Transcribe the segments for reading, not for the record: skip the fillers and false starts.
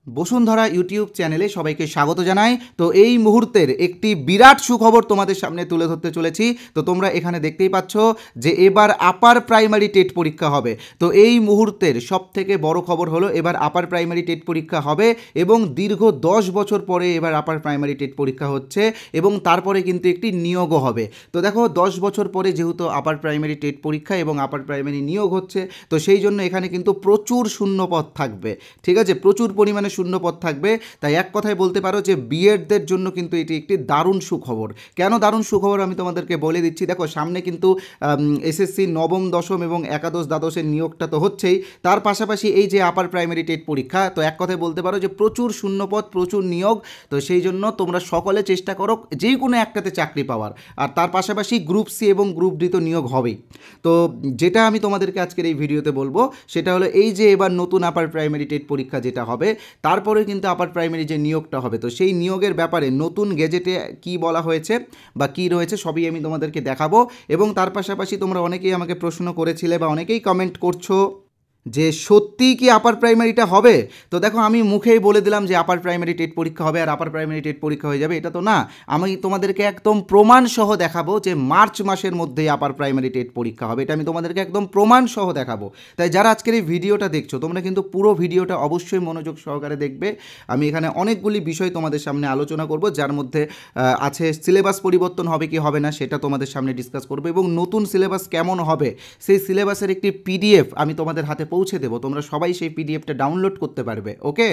Bashundhara YouTube চ্যানেলে সবাইকে স্বাগত জানাই। তো এই মুহূর্তের একটি বিরাট সুখবর তোমাদের সামনে তুলে ধরতে চলেছি। তো তোমরা এখানে দেখতেই পাচ্ছ যে এবার আপার প্রাইমারি টেট পরীক্ষা হবে। তো এই মুহূর্তের সবথেকে বড় খবর হলো এবার আপার প্রাইমারি টেট পরীক্ষা হবে এবং দীর্ঘ 10 বছর পরে এবার আপার প্রাইমারি টেট পরীক্ষা হচ্ছে এবং তারপরে কিন্তু একটি নিয়োগও হবে। তো দেখো 10 বছর পরে যেহেতু আপার প্রাইমারি টেট পরীক্ষা এবং আপার প্রাইমারি নিয়োগ হচ্ছে, তো সেই জন্য এখানে কিন্তু প্রচুর শূন্যপদ থাকবে। ঠিক আছে, প্রচুর পরিমাণে শূন্যপদ থাকবে। তাই এক কথায় বলতে পারো যে বিএডদের জন্য কিন্তু এটি একটি দারুণ সুখবর। কেন দারুণ সুখবর আমি তোমাদেরকে বলে দিচ্ছি। দেখো সামনে কিন্তু এসএসসি নবম দশম এবং একাদশ দ্বাদশের নিয়োগটা তো হচ্ছেই, তার পাশাপাশি এই যে আপার প্রাইমারি টেট পরীক্ষা, তো এক কথায় বলতে পারো যে প্রচুর শূন্যপদ, প্রচুর নিয়োগ। তো সেই জন্য তোমরা সকলে চেষ্টা করো যে কোনো একটাতে চাকরি পাওয়ার। আর তার পাশাপাশি গ্রুপ সি এবং গ্রুপ ডি তো নিয়োগ হবেই। তো যেটা আমি তোমাদেরকে আজকের এই ভিডিওতে বলবো সেটা হলো এই যে এবার নতুন আপার প্রাইমারি টেট পরীক্ষা যেটা হবে, তারপরে কিন্তু আপার প্রাইমারি যে নিয়োগটা হবে, তো সেই নিয়োগের ব্যাপারে নতুন গেজেটে কি বলা হয়েছে বা কি রয়েছে সবই আমি তোমাদেরকে দেখাবো। এবং তার পাশাপাশি তোমরা অনেকেই আমাকে প্রশ্ন করেছিলে বা অনেকেই কমেন্ট করছো যে সত্যিই কি আপার প্রাইমারিটা হবে। তো দেখো আমি মুখেই বলে দিলাম যে আপার প্রাইমারি টেট পরীক্ষা হবে আর আপার প্রাইমারি টেট পরীক্ষা হয়ে যাবে, এটা তো না। আমি তোমাদেরকে একদম প্রমাণ সহ দেখাবো যে মার্চ মাসের মধ্যেই আপার প্রাইমারি টেট পরীক্ষা হবে। এটা আমি তোমাদেরকে একদম প্রমাণ সহ দেখাবো। তাই যারা আজকের এই ভিডিওটা দেখছো তোমরা কিন্তু পুরো ভিডিওটা অবশ্যই মনোযোগ সহকারে দেখবে। আমি এখানে অনেকগুলি বিষয় তোমাদের সামনে আলোচনা করব, যার মধ্যে আছে সিলেবাস পরিবর্তন হবে কি হবে না সেটা তোমাদের সামনে ডিসকাস করবো, এবং নতুন সিলেবাস কেমন হবে সেই সিলেবাসের একটি পিডিএফ আমি তোমাদের হাতে পৌঁছে দেবো। তোমরা সবাই সেই পিডিএফটা ডাউনলোড করতে পারবে। ওকে,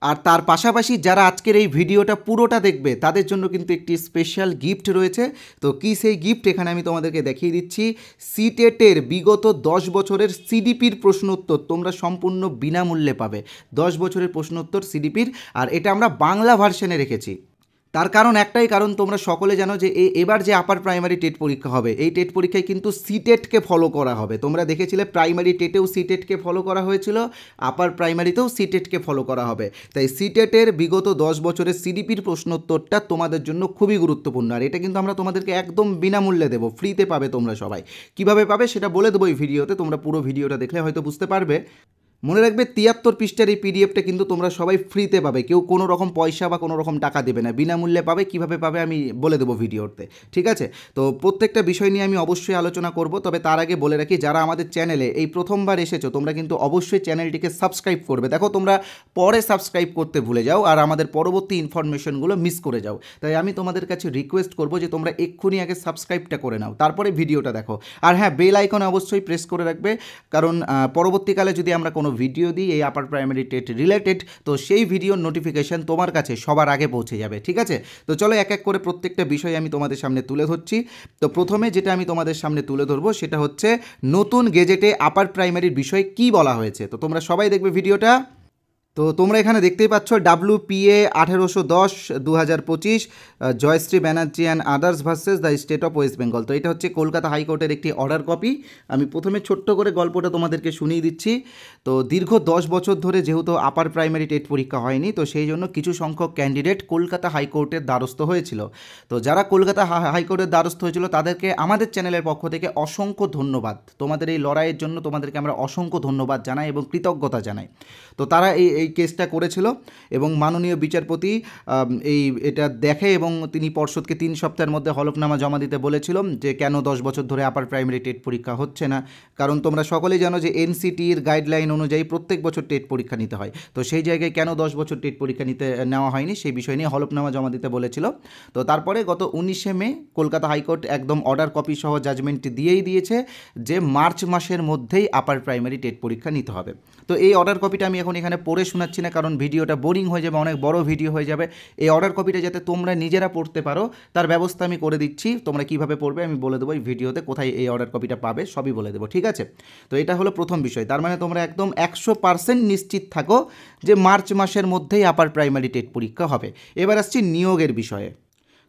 আর তার পাশাপাশি যারা আজকের এই ভিডিওটা পুরোটা দেখবে তাদের জন্য কিন্তু একটি স্পেশাল গিফট রয়েছে। তো কি সেই গিফট এখানে আমি তোমাদেরকে দেখিয়ে দিচ্ছি। সিটেটের বিগত 10 বছরের সিডিপির প্রশ্নোত্তর তোমরা সম্পূর্ণ বিনামূল্যে পাবে। 10 বছরের প্রশ্নোত্তর সিডিপির, আর এটা আমরা বাংলা ভার্সনে রেখেছি। তার কারণ একটাই কারণ, তোমরা সকলে জানো যে এবার যে আপার প্রাইমারি টেট পরীক্ষা হবে, এই টেট পরীক্ষায় কিন্তু সিটেটকে ফলো করা হবে। তোমরা দেখেছিলে প্রাইমারি টেটেও সিটেটকে ফলো করা হয়েছিল, আপার প্রাইমারিতেও সিটেটকে ফলো করা হবে। তাই সিটেটের বিগত 10 বছরের সিডিপির প্রশ্নোত্তরটা তোমাদের জন্য খুবই গুরুত্বপূর্ণ, আর এটা কিন্তু আমরা তোমাদেরকে একদম বিনামূল্যে দেবো, ফ্রিতে পাবে তোমরা সবাই। কিভাবে পাবে সেটা বলে দেবো এই ভিডিওতে, তোমরা পুরো ভিডিওটা দেখলে হয়তো বুঝতে পারবে। মনে রাখবে 73 পৃষ্ঠার এই পিডিএফটা কিন্তু তোমরা সবাই ফ্রিতে পাবে, কেউ কোনো রকম পয়সা বা কোনো রকম টাকা দেবে না, বিনামূল্যে পাবে। কিভাবে পাবে আমি বলে দেবো ভিডিওতে, ঠিক আছে। তো প্রত্যেকটা বিষয় নিয়ে আমি অবশ্যই আলোচনা করব, তবে তার আগে বলে রাখি যারা আমাদের চ্যানেলে এই প্রথমবার এসেছো তোমরা কিন্তু অবশ্যই চ্যানেলটিকে সাবস্ক্রাইব করবে। দেখো তোমরা পরে সাবস্ক্রাইব করতে ভুলে যাও আর আমাদের পরবর্তী ইনফরমেশনগুলো মিস করে যাও। তাই আমি তোমাদের কাছে রিকোয়েস্ট করব যে তোমরা এক্ষুনি আগে সাবস্ক্রাইবটা করে নাও, তারপরে ভিডিওটা দেখো। আর হ্যাঁ, বেল আইকনে অবশ্যই প্রেস করে রাখবে, কারণ পরবর্তীকালে যদি আমরা কোনো ভিডিও দিই এই আপার প্রাইমারি টেট রিলেটেড, তো সেই ভিডিওর নোটিফিকেশান তোমার কাছে সবার আগে পৌঁছে যাবে। ঠিক আছে, তো চলো এক এক করে প্রত্যেকটা বিষয় আমি তোমাদের সামনে তুলে ধরছি। তো প্রথমে যেটা আমি তোমাদের সামনে তুলে ধরবো সেটা হচ্ছে নতুন গেজেটে আপার প্রাইমারির বিষয়ে কি বলা হয়েছে। তো তোমরা সবাই দেখবে ভিডিওটা। তো তোমরা এখানে দেখতেই পাচ্ছ WPA 1810/2025 Jayashree Banerjee and others versus the state of West Bengal. তো এটা হচ্ছে কলকাতা হাইকোর্টের একটি অর্ডার কপি। আমি প্রথমে ছোট্ট করে গল্পটা তোমাদেরকে শুনিয়ে দিচ্ছি। তো দীর্ঘ 10 বছর ধরে যেহেতু আপার প্রাইমারি টেট পরীক্ষা হয়নি, তো সেই জন্য কিছু সংখ্যক ক্যান্ডিডেট কলকাতা হাইকোর্টের দ্বারস্থ হয়েছিল। তো যারা কলকাতা হাইকোর্টের দ্বারস্থ হয়েছিল তাদেরকে আমাদের চ্যানেলের পক্ষ থেকে অসংখ্য ধন্যবাদ। তোমাদের এই লড়াইয়ের জন্য তোমাদেরকে আমরা অসংখ্য ধন্যবাদ জানাই এবং কৃতজ্ঞতা জানাই। তো তারা এই কেসটা করেছিল এবং মাননীয় বিচারপতি এটা দেখে এবং তিনি পর্ষদকে 3 সপ্তাহের মধ্যে হলফনামা জমা দিতে বলেছিল যে কেন 10 বছর ধরে আপার প্রাইমারি টেট পরীক্ষা হচ্ছে না। কারণ তোমরা সকলেই জানো যে এনসিটির গাইডলাইন অনুযায়ী প্রত্যেক বছর টেট পরীক্ষা নিতে হয়। তো সেই জায়গায় কেন 10 বছর টেট পরীক্ষা নেওয়া হয়নি সেই বিষয় নিয়ে হলফনামা জমা দিতে বলেছিল। তো তারপরে গত 19শে মে কলকাতা হাইকোর্ট একদম অর্ডার কপি সহ জাজমেন্টটি দিয়েই দিয়েছে যে মার্চ মাসের মধ্যেই আপার প্রাইমারি টেট পরীক্ষা নিতে হবে। তো এই অর্ডার কপিটা আমি এখন এখানে পড়ে শোনাচ্ছি না, কারণ ভিডিওটা বোরিং হয়ে যাবে, অনেক বড় ভিডিও হয়ে যাবে। এই অর্ডার কপিটা যাতে তোমরা নিজেরা পড়তে পারো তার ব্যবস্থা আমি করে দিচ্ছি। তোমরা কিভাবে পড়বে আমি বলে দেবো এই ভিডিওতে, কোথায় এই অর্ডার কপিটা পাবে সবই বলে দেবো, ঠিক আছে। তো এটা হলো প্রথম বিষয়। তার মানে তোমরা একদম 100% নিশ্চিত থাকো যে মার্চ মাসের মধ্যেই আপার প্রাইমারি টেট পরীক্ষা হবে। এবার আসছি নিয়োগের বিষয়ে।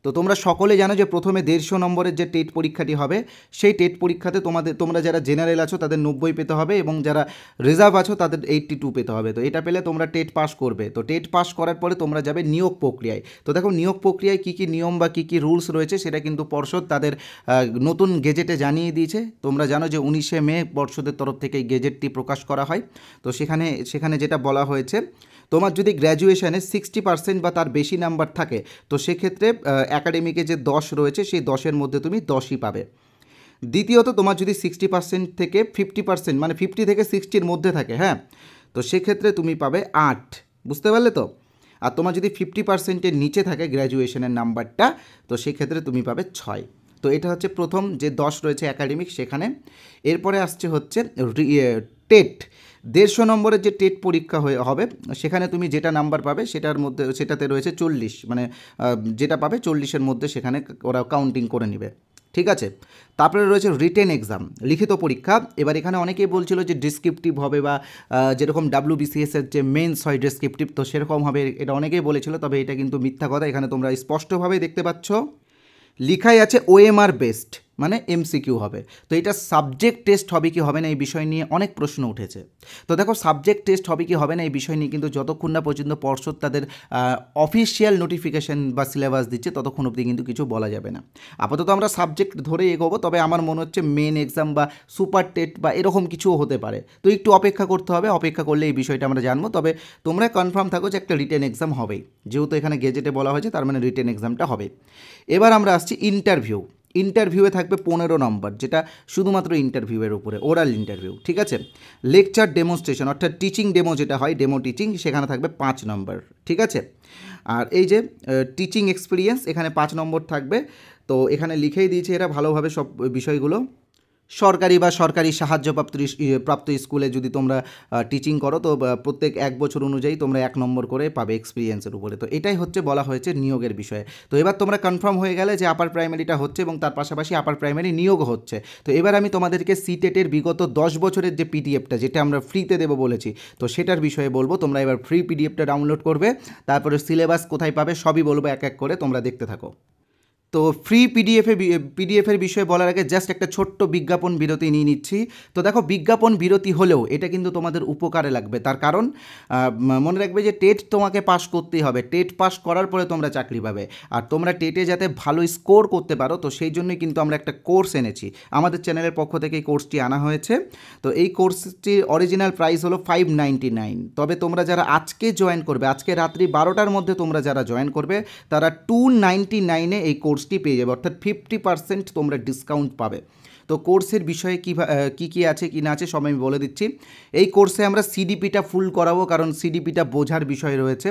তো তোমরা সকলে জানো যে প্রথমে 150 নম্বরের যে টেট পরীক্ষাটি হবে সেই টেট পরীক্ষাতে তোমরা যারা জেনারেল আছো তাদের 90 পেতে হবে এবং যারা রিজার্ভ আছো তাদের 82 পেতে হবে। তো এটা পেলে তোমরা টেট পাস করবে। তো টেট পাস করার পরে তোমরা যাবে নিয়োগ প্রক্রিয়ায়। তো দেখো নিয়োগ প্রক্রিয়ায় কী কী নিয়ম বা কী কী রুলস রয়েছে সেটা কিন্তু পর্ষদ তাদের নতুন গেজেটে জানিয়ে দিয়েছে। তোমরা জানো যে 19শে মে পর্ষদের তরফ থেকে এই গেজেটটি প্রকাশ করা হয়। তো সেখানে যেটা বলা হয়েছে তোমার যদি গ্র্যাজুয়েশনে 60% বা তার বেশি নাম্বার থাকে তো সেক্ষেত্রে একাডেমিকে যে 10 রয়েছে সেই 10-এর মধ্যে তুমি 10ই পাবে। দ্বিতীয়ত তোমার যদি 60% থেকে 50% মানে 50 থেকে 60-র মধ্যে থাকে, হ্যাঁ, তো সেক্ষেত্রে তুমি পাবে 8। বুঝতে পারলে তো? আর তোমার যদি 50%-এর নিচে থাকে গ্র্যাজুয়েশনের নাম্বারটা তো সেক্ষেত্রে তুমি পাবে 6। তো এটা হচ্ছে প্রথম যে 10 রয়েছে একাডেমিক সেখানে। এরপরে আসছে হচ্ছে টেট। 150 নম্বরের যে টেট পরীক্ষা হবে সেখানে তুমি যেটা নাম্বার পাবে সেটাতে রয়েছে 40, মানে যেটা পাবে 40-এর মধ্যে সেখানে ওরা কাউন্টিং করে নেবে। ঠিক আছে, তারপরে রয়েছে রিটেন এক্সাম, লিখিত পরীক্ষা। এবার এখানে অনেকেই বলছিল যে ডিসক্রিপটিভ হবে বা যেরকম WBCS-এর যে মেন্স হয় ডিসক্রিপটিভ, তো সেরকম হবে, এটা অনেকেই বলেছিল, তবে এটা কিন্তু মিথ্যা কথা। এখানে তোমরা স্পষ্টভাবে দেখতে পাচ্ছ লিখাই আছে OMR বেসড, মানে MCQ হবে। তো এটা সাবজেক্ট টেস্ট হবে কি হবে না এই বিষয় নিয়ে অনেক প্রশ্ন উঠেছে। তো দেখো, সাবজেক্ট টেস্ট হবে কি হবে না এই বিষয় নিয়ে কিন্তু যতক্ষণ না পর্যন্ত পর্ষদ তাদের অফিসিয়াল নোটিফিকেশন বা সিলেবাস দিচ্ছে ততক্ষণ অবধি কিন্তু কিছু বলা যাবে না। আপাতত আমরা সাবজেক্ট ধরেই এগোবো, তবে আমার মনে হচ্ছে মেন এক্সাম বা সুপার টেট বা এরকম কিছুও হতে পারে। তো একটু অপেক্ষা করতে হবে, অপেক্ষা করলে এই বিষয়টা আমরা জানবো। তবে তোমরা কনফার্ম থাকো যে একটা রিটেন এক্সাম হবেই, যেহেতু এখানে গেজেটে বলা হয়েছে তার মানে রিটেন এক্সামটা হবে। এবার আমরা আসছি ইন্টারভিউ। ইন্টারভিউয়ে থাকবে 15 নম্বর, যেটা শুধুমাত্র ইন্টারভিউয়ের উপরে, ওরাল ইন্টারভিউ। ঠিক আছে, লেকচার ডেমনস্ট্রেশন অর্থাৎ টিচিং ডেমো যেটা হয়, ডেমো টিচিং, সেখানে থাকবে 5 নম্বর। ঠিক আছে, আর এই যে টিচিং এক্সপিরিয়েন্স এখানে 5 নম্বর থাকবে। তো এখানে লিখেই দিয়েছে এরা ভালোভাবে সব বিষয়গুলো। সরকারি বা সরকারি সাহায্যপ্রাপ্ত স্কুলে যদি তোমরা টিচিং করো তো প্রত্যেক 1 বছর অনুযায়ী তোমরা 1 নম্বর করে পাবে এক্সপিরিয়েন্সের উপরে। তো এটাই হচ্ছে বলা হয়েছে নিয়োগের বিষয়ে। তো এবার তোমরা কনফার্ম হয়ে গেলে যে আপার প্রাইমারিটা হচ্ছে এবং তার পাশাপাশি আপার প্রাইমারি নিয়োগ হচ্ছে। তো এবার আমি তোমাদেরকে সিটেটের বিগত 10 বছরের যে পিডিএফটা, যেটা আমরা ফ্রিতে দেবো বলেছি, তো সেটার বিষয়ে বলবো। তোমরা এবার ফ্রি পিডিএফটা ডাউনলোড করবে, তারপরে সিলেবাস কোথায় পাবে সবই বলবো এক এক করে, তোমরা দেখতে থাকো। তো ফ্রি পিডিএফের বিষয়ে বলার আগে জাস্ট একটা ছোট্ট বিজ্ঞাপন বিরতি নিয়ে নিচ্ছি। তো দেখো, বিজ্ঞাপন বিরতি হলেও এটা কিন্তু তোমাদের উপকারে লাগবে। তার কারণ মনে রাখবে যে টেট তোমাকে পাস করতেই হবে, টেট পাস করার পরে তোমরা চাকরি পাবে। আর তোমরা টেটে যাতে ভালো স্কোর করতে পারো তো সেই জন্যই কিন্তু আমরা একটা কোর্স এনেছি, আমাদের চ্যানেলের পক্ষ থেকে এই কোর্সটি আনা হয়েছে। তো এই কোর্সটির অরিজিনাল প্রাইস হলো 599, তবে তোমরা যারা আজকে জয়েন করবে, আজকে রাত্রি 12টার মধ্যে তোমরা যারা জয়েন করবে তারা 299-এ এই কোর্সটি পেয়ে যাবে, অর্থাৎ 50% তোমরা ডিসকাউন্ট পাবে। তো কোর্সের বিষয়ে কী আছে কি না আছে সব আমি বলে দিচ্ছি। এই কোর্সে আমরা সিডিপিটা ফুল করাবো, কারণ সিডিপিটা বোঝার বিষয় রয়েছে।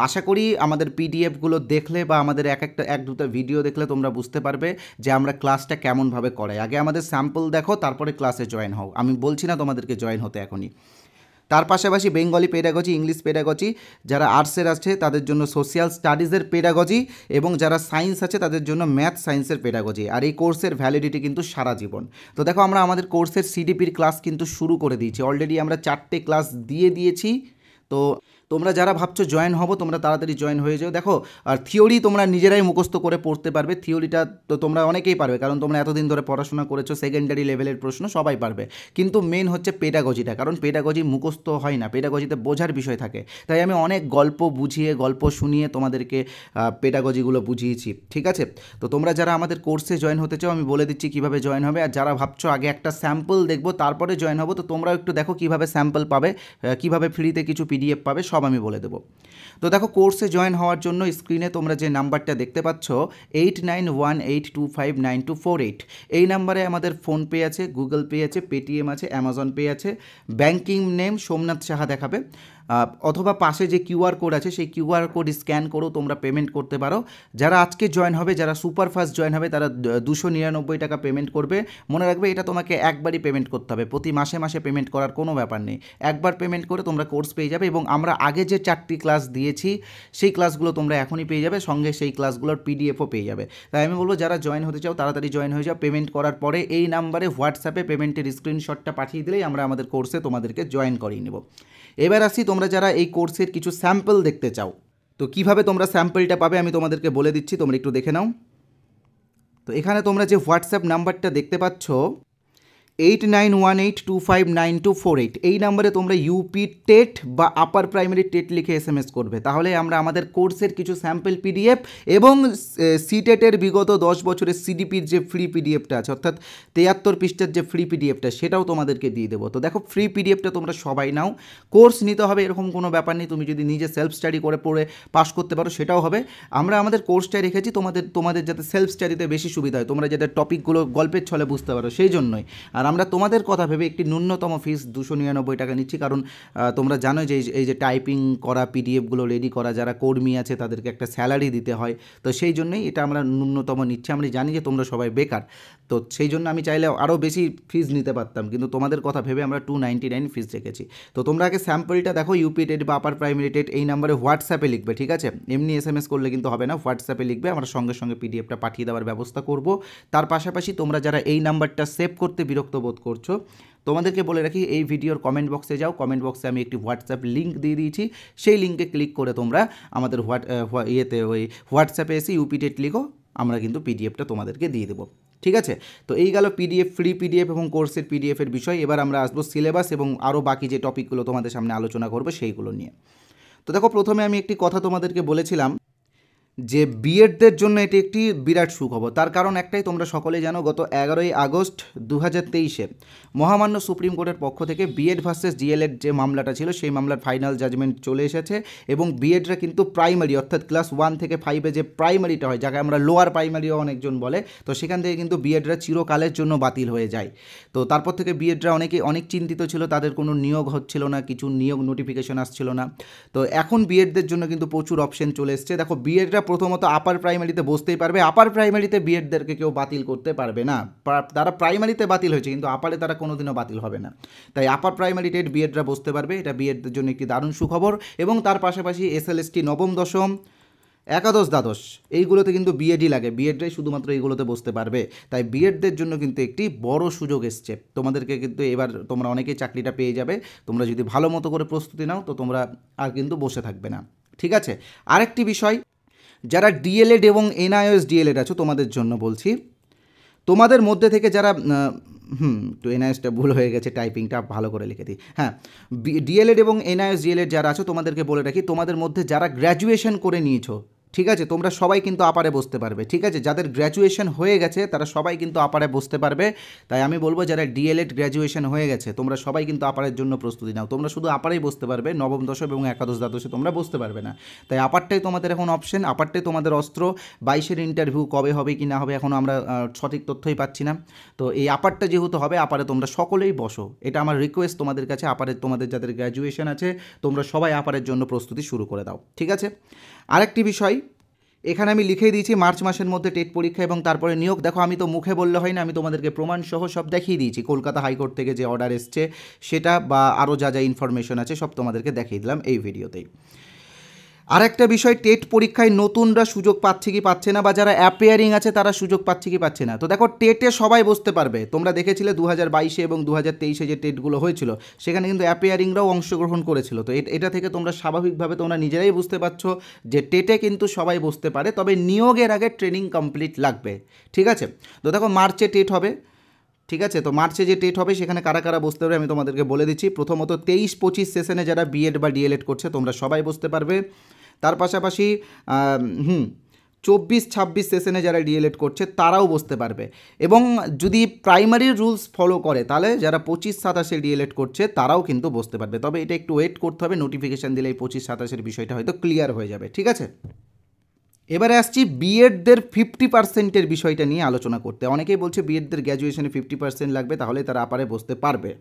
আশা করি আমাদের পিডিএফগুলো দেখলে বা আমাদের এক দুটো ভিডিও দেখলে তোমরা বুঝতে পারবে যে আমরা ক্লাসটা কেমনভাবে করাই। আগে আমাদের স্যাম্পল দেখো, তারপরে ক্লাসে জয়েন হও। আমি বলছি না তোমাদেরকে জয়েন হতে এখনই। তার পাশাপাশি বেঙ্গলি পেডাগজি, ইংলিশ পেডাগজি, যারা আর্টসের আছে তাদের জন্য সোশ্যাল স্টাডিজের পেডাগজি, এবং যারা সায়েন্স আছে তাদের জন্য ম্যাথ সায়েন্সের পেডাগজি। আর এই কোর্সের ভ্যালিডিটি কিন্তু সারা জীবন। তো দেখো, আমরা আমাদের কোর্সের সিডিপির ক্লাস কিন্তু শুরু করে দিয়েছি, অলরেডি আমরা 4টে ক্লাস দিয়ে দিয়েছি। তো তোমরা যারা ভাবছো জয়েন হবো তোমরা তাড়াতাড়ি জয়েন হয়ে যাও। দেখো, আর থিওরি তোমরা নিজেরাই মুখস্থ করে পড়তে পারবে, থিওরিটা তো তোমরা অনেকেই পারবে, কারণ তোমরা এতদিন ধরে পড়াশোনা করেছো, সেকেন্ডারি লেভেলের প্রশ্ন সবাই পারবে। কিন্তু মেন হচ্ছে পেডাগজিটা, কারণ পেডাগজি মুখস্থ হয় না, পেডাগজিতে বোঝার বিষয় থাকে। তাই আমি অনেক গল্প বুঝিয়ে, গল্প শুনিয়ে তোমাদেরকে পেডাগজিগুলো বুঝিয়েছি। ঠিক আছে, তো তোমরা যারা আমাদের কোর্সে জয়েন হতে চাও আমি বলে দিচ্ছি কীভাবে জয়েন হবে। আর যারা ভাবছো আগে একটা স্যাম্পল দেখবো তারপরে জয়েন হবো, তো তোমরাও একটু দেখো কীভাবে স্যাম্পল পাবে, কীভাবে ফ্রিতে কিছু পিডিএফ পাবে, সব আমি বলে দেবো। তো দেখো, কোর্সে জয়েন হওয়ার জন্য স্ক্রিনে তোমরা যে নাম্বারটা দেখতে পাচ্ছ 8918259248, এই নাম্বারে আমাদের ফোনপে আছে, গুগল পে আছে, পেটিএম আছে, অ্যামাজন পে আছে। ব্যাঙ্কিং নেম সোমনাথ সাহা দেখাবে, অথবা পাশে যে কিউআর কোড আছে সেই কিউআর কোড স্ক্যান করেও তোমরা পেমেন্ট করতে পারো। যারা আজকে জয়েন হবে, যারা সুপারফাস্ট জয়েন হবে তারা 299 টাকা পেমেন্ট করবে। মনে রাখবে এটা তোমাকে একবারই পেমেন্ট করতে হবে, প্রতি মাসে মাসে পেমেন্ট করার কোনো ব্যাপার নেই। একবার পেমেন্ট করে তোমরা কোর্স পেয়ে যাবে, এবং আমরা আগে যে 4টি ক্লাস দিয়েছি সেই ক্লাসগুলো তোমরা এখনই পেয়ে যাবে, সঙ্গে সেই ক্লাসগুলোর পিডিএফও পেয়ে যাবে। তাই আমি বলবো যারা জয়েন হতে চাও তাড়াতাড়ি জয়েন হয়ে যাও। পেমেন্ট করার পরে এই নাম্বারে হোয়াটসঅ্যাপে পেমেন্টের স্ক্রিনশটটা পাঠিয়ে দিলেই আমরা আমাদের কোর্সে তোমাদেরকে জয়েন করিয়ে নেব। এবার আসি, তোমরা যারা এই কোর্সের কিছু স্যাম্পল দেখতে চাও তো কিভাবে তোমরা স্যাম্পলটা পাবে আমি তোমাদেরকে বলে দিচ্ছি, তোমরা একটু দেখে নাও। তো এখানে তোমরা যে হোয়াটসঅ্যাপ নাম্বারটা দেখতে পাচ্ছ 8918259248 এই নাম্বারে তোমরা ইউপি টেট বা আপার প্রাইমারি টেট লিখে SMS করবে। তাহলে আমরা আমাদের কোর্সের কিছু স্যাম্পল PDF এবং সিটেটের বিগত 10 বছরের সিডিপির যে ফ্রি পিডিএফটা আছে, অর্থাৎ 73 পৃষ্ঠার যে ফ্রি পিডিএফটা, সেটাও তোমাদেরকে দিয়ে দেবো। তো দেখো, ফ্রি পিডিএফটা তোমরা সবাই নাও। কোর্স নিতে হবে এরকম কোনো ব্যাপার নেই, তুমি যদি নিজে সেলফ স্টাডি করে পড়ে পাস করতে পারো সেটাও হবে। আমরা আমাদের কোর্সটাই রেখেছি তোমাদের যাতে সেলফ স্টাডিতে বেশি সুবিধা হয়, তোমরা যাতে টপিকগুলো গল্পের ছলে বুঝতে পারো সেই জন্যই। আর আমরা তোমাদের কথা ভেবে একটি ন্যূনতম ফিস 299 টাকা নিচ্ছি, কারণ তোমরা জানো যে এই যে টাইপিং করা পিডিএফগুলো রেডি করা যারা কর্মী আছে তাদেরকে একটা স্যালারি দিতে হয়, তো সেই জন্যই এটা আমরা ন্যূনতম নিচ্ছি। আমরা জানি যে তোমরা সবাই বেকার, তো সেই জন্য আমি চাইলে আরও বেশি ফিস নিতে পারতাম, কিন্তু তোমাদের কথা ভেবে আমরা 299 ফিস রেখেছি। তো তোমরা আগে স্যাম্পলটা দেখো, ইউপি টেট বা আপার প্রাইমারি টেট এই নাম্বারে হোয়াটসঅ্যাপে লিখবে, ঠিক আছে? এমনি SMS করলে কিন্তু হবে না, হোয়াটসঅ্যাপে লিখবে, আমরা সঙ্গে সঙ্গে পিডিএফটা পাঠিয়ে দেওয়ার ব্যবস্থা করব। তার পাশাপাশি তোমরা যারা এই নাম্বারটা সেভ করতে বিরক্ত বোধ করছো, তোমাদেরকে বলে রাখি, এই ভিডিওর কমেন্ট বক্সে যাও, কমেন্ট বক্সে আমি একটি হোয়াটসঅ্যাপ লিঙ্ক দিয়ে দিয়েছি, সেই লিঙ্কে ক্লিক করে তোমরা আমাদের হোয়াটসঅ্যাপে এসে ইউপি টেট লিখো, আমরা কিন্তু পিডিএফটা তোমাদেরকে দিয়ে দেবো, ঠিক আছে? তো এই গেল পিডিএফ, ফ্রি পিডিএফ এবং কোর্সের পিডিএফের বিষয়। এবার আমরা আসবো সিলেবাস এবং আরও বাকি যে টপিকগুলো তোমাদের সামনে আলোচনা করবো সেইগুলো নিয়ে। তো দেখো, প্রথমে আমি একটি কথা তোমাদেরকে বলেছিলাম যে বিএডদের জন্য এটি একটি বিরাট সুখবর। তার কারণ একটাই, তোমরা সকলেই জানো গত 11ই আগস্ট 2023-এ মহামান্য সুপ্রিম কোর্টের পক্ষ থেকে বিএড ভার্সেস ডিএলএড যে মামলাটা ছিল সেই মামলার ফাইনাল জাজমেন্ট চলে এসেছে, এবং বিএডরা কিন্তু প্রাইমারি অর্থাৎ ক্লাস 1 থেকে 5-এ যে প্রাইমারিটা হয়, যাকে আমরা লোয়ার প্রাইমারিও অনেকজন বলে, তো সেখান থেকে কিন্তু বিএডরা চিরকালের জন্য বাতিল হয়ে যায়। তো তারপর থেকে বিএডরা অনেক চিন্তিত ছিল, তাদের কোনো নিয়োগ হচ্ছিল না, কিছু নিয়োগ নোটিফিকেশন আসছিল না। তো এখন বিএডদের জন্য কিন্তু প্রচুর অপশন চলে এসছে। দেখো, বিএডরা প্রথমত আপার প্রাইমারিতে বসতেই পারবে, আপার প্রাইমারিতে বিএডদেরকে কেউ বাতিল করতে পারবে না। তারা প্রাইমারিতে বাতিল হয়েছে, কিন্তু আপারে তারা কোনোদিনও বাতিল হবে না। তাই আপার প্রাইমারি টেট বিএডরা বসতে পারবে, এটা বিএডদের জন্য একটি দারুণ সুখবর। এবং তার পাশাপাশি SLST নবম দশম, একাদশ দ্বাদশ এইগুলোতে কিন্তু বিএডই লাগে, বিএডরাই শুধুমাত্র এইগুলোতে বসতে পারবে। তাই বিএডদের জন্য কিন্তু একটি বড় সুযোগ এসছে তোমাদেরকে, কিন্তু এবার তোমরা অনেকেই চাকরিটা পেয়ে যাবে। তোমরা যদি ভালো মতো করে প্রস্তুতি নাও তো তোমরা আর কিন্তু বসে থাকবে না, ঠিক আছে? আরেকটি বিষয়, যারা ডিএলএড এবং NIOS ডিএলএড আছো তোমাদের জন্য বলছি, তোমাদের মধ্যে থেকে যারা তো NIOSটা ভুল হয়ে গেছে, টাইপিংটা ভালো করে লিখে দিই। হ্যাঁ, ডিএলএড এবং NIOS ডিএলএড যারা আছো তোমাদেরকে বলে রাখি, তোমাদের মধ্যে যারা গ্র্যাজুয়েশন করে নিয়েছো, ঠিক আছে, তোমরা সবাই কিন্তু আপারে বসতে পারবে, ঠিক আছে? যাদের গ্র্যাজুয়েশন হয়ে গেছে তারা সবাই কিন্তু আপারে বসতে পারবে। তাই আমি বলবো, যারা ডিএলএড গ্র্যাজুয়েশন হয়ে গেছে তোমরা সবাই কিন্তু আপারের জন্য প্রস্তুতি নাও। তোমরা শুধু আপারেই বসতে পারবে, নবম দশম এবং একাদশ দ্বাদশে তোমরা বসতে পারবে না। তাই আপারটাই তোমাদের এখন অপশন, আপারটাই তোমাদের অস্ত্র। 22-এর ইন্টারভিউ কবে হবে কি না হবে এখনও আমরা সঠিক তথ্যই পাচ্ছি না। তো এই আপারটা যেহেতু হবে, আপারে তোমরা সকলেই বসো, এটা আমার রিকোয়েস্ট তোমাদের কাছে। আপারে তোমাদের যাদের গ্র্যাজুয়েশন আছে তোমরা সবাই আপারের জন্য প্রস্তুতি শুরু করে দাও, ঠিক আছে? আরেকটি বিষয়, এখানে আমি লিখেই দিয়েছি মার্চ মাসের মধ্যে টেট পরীক্ষা এবং তারপরে নিয়োগ। দেখো, আমি তো মুখে বললে হয় না, আমি তোমাদেরকে প্রমাণ সহ সব দেখিয়ে দিয়েছি। কলকাতা হাইকোর্ট থেকে যে অর্ডার এসছে সেটা, বা আরও যা ইনফরমেশন আছে সব তোমাদেরকে দেখিয়ে দিলাম এই ভিডিওতেই। আরেকটা বিষয়, টেট পরীক্ষায় নতুনরা সুযোগ পাচ্ছে কি পাচ্ছে না, বা যারা অ্যাপিয়ারিং আছে তারা সুযোগ পাচ্ছে কি পাচ্ছে না। তো দেখো, টেটে সবাই বসতে পারবে। তোমরা দেখেছিলে 2022-এ এবং 2023-এ যে টেটগুলো হয়েছিল সেখানে কিন্তু অ্যাপিয়ারিংরাও অংশগ্রহণ করেছিল। তো এটা থেকে তোমরা স্বাভাবিকভাবে তোমরা নিজেরাই বুঝতে পারছো যে টেটে কিন্তু সবাই বসতে পারে, তবে নিয়োগের আগে ট্রেনিং কমপ্লিট লাগবে, ঠিক আছে? তো দেখো, মার্চে টেট হবে, ঠিক আছে? তো মার্চে যে টেট হবে সেখানে কারা কারা বসতে পারবে আমি তোমাদেরকে বলে দিচ্ছি। প্রথমত 23-25 সেশনে যারা বিএড বা ডিএলএড করছে তোমরা সবাই বসতে পারবে। তার পাশাপাশি 24-26 সেশনে যারা ডিএলএড করছে তারাও বসতে পারবে। এবং যদি প্রাইমারি রুলস ফলো করে তাহলে যারা 25-27-এ ডিএলএড করছে তারাও কিন্তু বসতে পারবে। তবে এটা একটু ওয়েট করতে হবে, নোটিফিকেশান দিলে এই 25-27-এর বিষয়টা হয়তো ক্লিয়ার হয়ে যাবে, ঠিক আছে? এবারে আসছি বিএডদের 50%-এর বিষয়টা নিয়ে আলোচনা করতে। অনেকেই বলছে বিএডদের গ্র্যাজুয়েশনে 50% লাগবে, তাহলে তারা আপারে বসতে পারবে।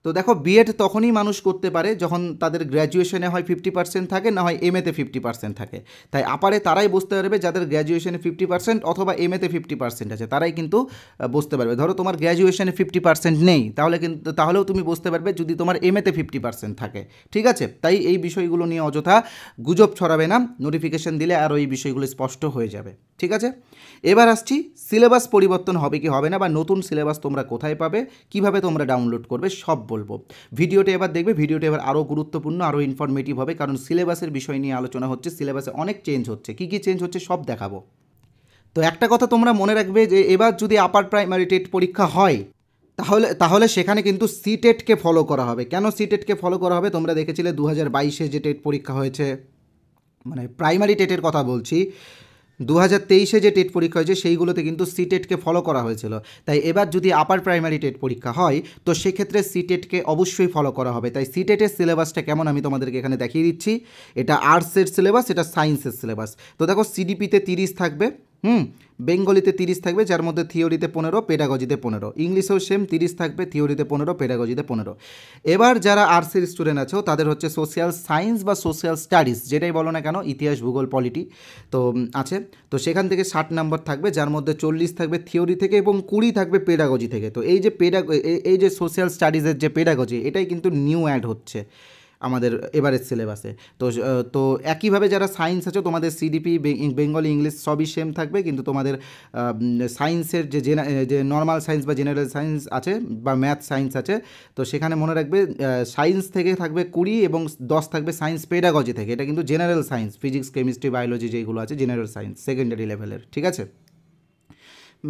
তো দেখো, বিএড তখনই মানুষ করতে পারে যখন তাদের গ্র্যাজুয়েশনে হয় 50% থাকে, না হয় এমএতে 50% থাকে। তাই আপারে তারাই বসতে পারবে যাদের গ্র্যাজুয়েশনে 50% অথবা এমএতে 50% আছে, তারাই কিন্তু বসতে পারবে। ধরো তোমার গ্র্যাজুয়েশনে 50% নেই, তাহলেও তুমি বসতে পারবে যদি তোমার এমএতে 50% থাকে, ঠিক আছে? তাই এই বিষয়গুলো নিয়ে অযথা গুজব ছড়াবে না, নোটিফিকেশান দিলে আরও এই বিষয়গুলো স্পষ্ট হয়ে যাবে, ঠিক আছে? এবার আসছি, সিলেবাস পরিবর্তন হবে কি হবে না, বা নতুন সিলেবাস তোমরা কোথায় পাবে, কিভাবে তোমরা ডাউনলোড করবে, সব বলবো। ভিডিওটা এবার দেখবে, ভিডিওটা এবার আরও গুরুত্বপূর্ণ, আরও ইনফরমেটিভ হবে, কারণ সিলেবাসের বিষয় নিয়ে আলোচনা হচ্ছে। সিলেবাসে অনেক চেঞ্জ হচ্ছে, কী কী চেঞ্জ হচ্ছে সব দেখাবো। তো একটা কথা তোমরা মনে রাখবে যে এবার যদি আপার প্রাইমারি টেট পরীক্ষা হয় তাহলে তাহলে সেখানে কিন্তু সিটেটকে ফলো করা হবে। কেন সিটেটকে ফলো করা হবে? তোমরা দেখেছিলে 2022-এ যে টেট পরীক্ষা হয়েছে, মানে প্রাইমারি টেটের কথা বলছি, 2023-এ যে টেট পরীক্ষা হয়েছে সেইগুলোতে কিন্তু সিটেটকে ফলো করা হয়েছিল। তাই এবার যদি আপার প্রাইমারি টেট পরীক্ষা হয় তো সেক্ষেত্রে সিটেটকে অবশ্যই ফলো করা হবে। তাই সিটেটের সিলেবাসটা কেমন আমি তোমাদেরকে এখানে দেখিয়ে দিচ্ছি। এটা আর্টসের সিলেবাস, এটা সায়েন্সের সিলেবাস। তো দেখো, সিডিপিতে 30 থাকবে, বেঙ্গলিতে 30 থাকবে, যার মধ্যে থিওরিতে 15, পেডাগজিতে 15, ইংলিশেও সেম 30 থাকবে, থিওরিতে 15, পেডাগজিতে 15। এবার যারা আর্টসের স্টুডেন্ট আছো তাদের হচ্ছে সোশ্যাল সায়েন্স বা সোশ্যাল স্টাডিজ, যেটাই বলো না কেন, ইতিহাস, ভূগোল, পলিটি তো আছে। তো সেখান থেকে 60 নাম্বার থাকবে, যার মধ্যে 40 থাকবে থিওরি থেকে এবং 20 থাকবে পেডাগজি থেকে। তো এই যে এই যে সোশ্যাল স্টাডিজের যে পেডাগজি, এটাই কিন্তু নিউ অ্যাড হচ্ছে আমাদের এবারের সিলেবাসে। তো তো একইভাবে যারা সায়েন্স আছে, তোমাদের সিডিপি, বেঙ্গলি, ইংলিশ সবই সেম থাকবে, কিন্তু তোমাদের সায়েন্সের যে নর্মাল সায়েন্স বা জেনারেল সায়েন্স আছে বা ম্যাথ সায়েন্স আছে, তো সেখানে মনে রাখবে সায়েন্স থেকে থাকবে 20 এবং 10 থাকবে সায়েন্স পেডাগজি থেকে। এটা কিন্তু general science, physics, chemistry, biology যেগুলো আছে জেনারেল সায়েন্স সেকেন্ডারি লেভেলের, ঠিক আছে।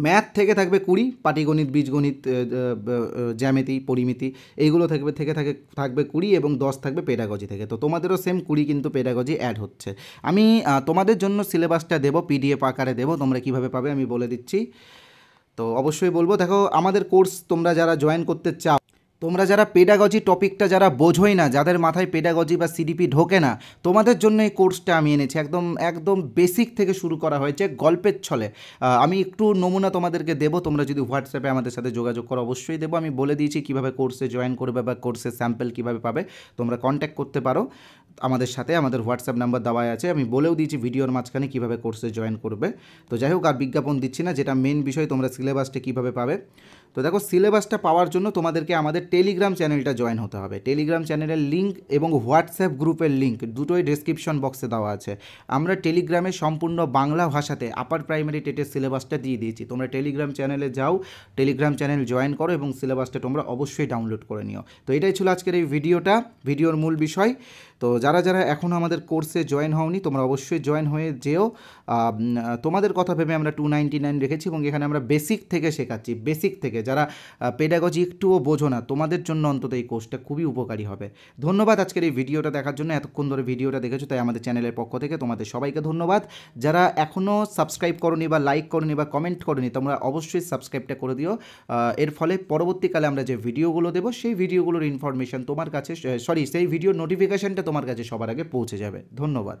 ম্যাথ থেকে থাকবে 20, পাটিগণিত, বীজগণিত, জ্যামিতি, পরিমিতি, এইগুলো থাকবে 20 এবং 10 থাকবে পেডাগজি থেকে। তো তোমাদেরও সেম 20 কিন্তু পেডাগজি অ্যাড হচ্ছে। আমি তোমাদের জন্য সিলেবাসটা দেবো, পিডিএফ আকারে দেবো, তোমরা কীভাবে পাবে আমি বলে দিচ্ছি। তো অবশ্যই বলবো, দেখো আমাদের কোর্স তোমরা যারা জয়েন করতে চাও, তোমরা যারা পেডাগজি টপিকটা যারা বোঝোই না, যাদের মাথায় পেডাগজি বা সিডিপি ঢোকে না, তোমাদের জন্য এই কোর্সটা আমি এনেছি। একদম একদম বেসিক থেকে শুরু করা হয়েছে গল্পের ছলে। আমি একটু নমুনা তোমাদেরকে দেবো, তোমরা যদি হোয়াটসঅ্যাপে আমাদের সাথে যোগাযোগ করো অবশ্যই দেবো। আমি বলে দিয়েছি কীভাবে কোর্সে জয়েন করবে বা কোর্সের স্যাম্পল কীভাবে পাবে, তোমরা কন্ট্যাক্ট করতে পারো আমাদের সাথে, আমাদের হোয়াটসঅ্যাপ নাম্বার দেওয়াই আছে। আমি বলেও দিয়েছি ভিডিওর মাঝখানে কীভাবে কোর্সে জয়েন করবে। তো যাই হোক, আর বিজ্ঞাপন দিচ্ছি না, যেটা মেন বিষয় তোমরা সিলেবাসটা কীভাবে পাবে। তো দেখো, সিলেবাসটা পাওয়ার জন্য তোমাদেরকে আমাদের টেলিগ্রাম চ্যানেলটা জয়েন হতে হবে। টেলিগ্রাম চ্যানেলের লিঙ্ক এবং হোয়াটসঅ্যাপ গ্রুপের লিঙ্ক দুটোই ডেসক্রিপশন বক্সে দেওয়া আছে। আমরা টেলিগ্রামে সম্পূর্ণ বাংলা ভাষাতে আপার প্রাইমারি টেটের সিলেবাসটা দিয়ে দিয়েছি। তোমরা টেলিগ্রাম চ্যানেলে যাও, টেলিগ্রাম চ্যানেল জয়েন করো এবং সিলেবাসটা তোমরা অবশ্যই ডাউনলোড করে নিও। তো এটাই ছিল আজকের এই ভিডিওর মূল বিষয়। তো যারা যারা এখনও আমাদের কোর্সে জয়েন হওনি, তোমরা অবশ্যই জয়েন হয়ে যেও। তোমাদের কথা ভেবে আমরা 299 রেখেছি এবং এখানে আমরা বেসিক থেকে শেখাচ্ছি। বেসিক থেকে যারা পেডাগজি একটুও বোঝো না, তোমাদের জন্য অন্তত এই কোর্সটা খুবই উপকারী হবে। ধন্যবাদ আজকের এই ভিডিওটা দেখার জন্য, এতক্ষণ ধরে ভিডিওটা দেখেছো, তাই আমাদের চ্যানেলের পক্ষ থেকে তোমাদের সবাইকে ধন্যবাদ। যারা এখনও সাবস্ক্রাইব করনি বা লাইক করনি বা কমেন্ট করনি, তোমরা অবশ্যই সাবস্ক্রাইবটা করে দিও। এর ফলে পরবর্তীকালে আমরা যে ভিডিওগুলো দেবো সেই ভিডিওগুলোর ইনফরমেশন তোমার কাছে, সেই ভিডিওর নোটিফিকেশানটা তোমার কাছে সবার আগে পৌঁছে যাবে। ধন্যবাদ।